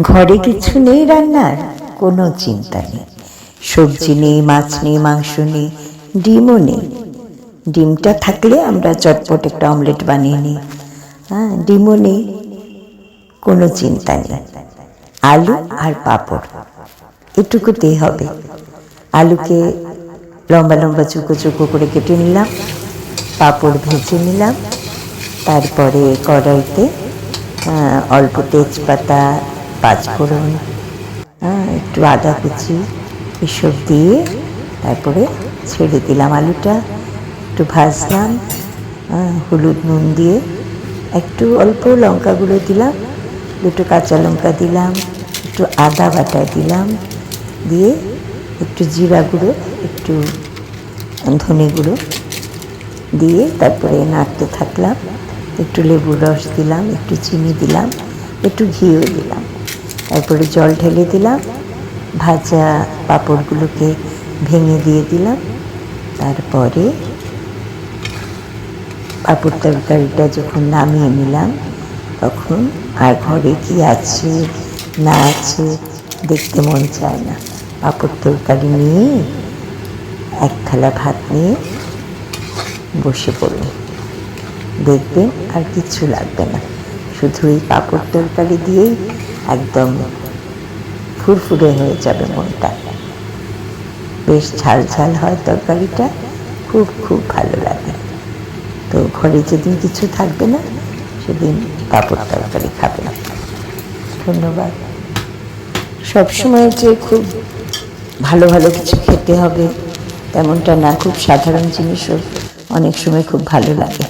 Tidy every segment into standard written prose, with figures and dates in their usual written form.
ঘরে কিছু নেই রান্নার, কোনো চিন্তা নেই। সবজি নেই, মাছ নেই, মাংস নেই, ডিমও নেই। ডিমটা থাকলে আমরা চটপট একটা অমলেট বানিয়ে নিই। হ্যাঁ, ডিমও নেই, কোনো চিন্তা নেই। আলু আর পাঁপড়, এটুকুতেই হবে। আলুকে লম্বা লম্বা চুকো চুকো করে কেটে নিলাম, পাঁপড় ভেজে নিলাম, তারপরে কড়াইতে অল্প তেজপাতা, পাঁচফোড়ন, একটু আদা কুচি এসব দিয়ে তারপরে ছেড়ে দিলাম আলুটা, একটু ভাজলাম, হলুদ নুন দিয়ে একটু অল্প লঙ্কা গুঁড়ো দিলাম, দুটো কাঁচা লঙ্কা দিলাম, একটু আদা বাটা দিলাম, দিয়ে একটু জিরা গুঁড়ো, একটু ধনে গুঁড়ো দিয়ে তারপরে নাড়তে থাকলাম। একটু লেবুর রস দিলাম, একটু চিনি দিলাম, একটু ঘিও দিলাম, তারপরে জল ঢেলে দিলাম, ভাজা পাঁপড়গুলোকে ভেঙে দিয়ে দিলাম। তারপরে পাঁপড় তরকারিটা যখন নামিয়ে নিলাম তখন আর ঘরে কি আছে না আছে দেখতে মন চায় না। পাঁপড় তরকারি নিয়ে এক থালা ভাত নিয়ে বসে পড়ুন, দেখবেন আর কিচ্ছু লাগবে না, শুধু এই পাঁপড় তরকারি দিয়েই একদম ফুরফুরে হয়ে যাবে মনটা। বেশ ঝাল ঝাল হয় তরকারিটা, খুব খুব ভালো লাগে। তো ঘরে যেদিন কিছু থাকবে না সেদিন পাঁপড় তরকারি খাবে না। ধন্যবাদ। সবসময় যে খুব ভালো ভালো কিছু খেতে হবে তেমনটা না, খুব সাধারণ জিনিসও অনেক সময় খুব ভালো লাগে।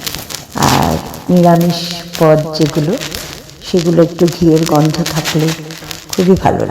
আর নিরামিষ পদ যেগুলো, সেগুলো একটু ঘিয়ের গন্ধ থাকলে খুবই ভালো লাগে।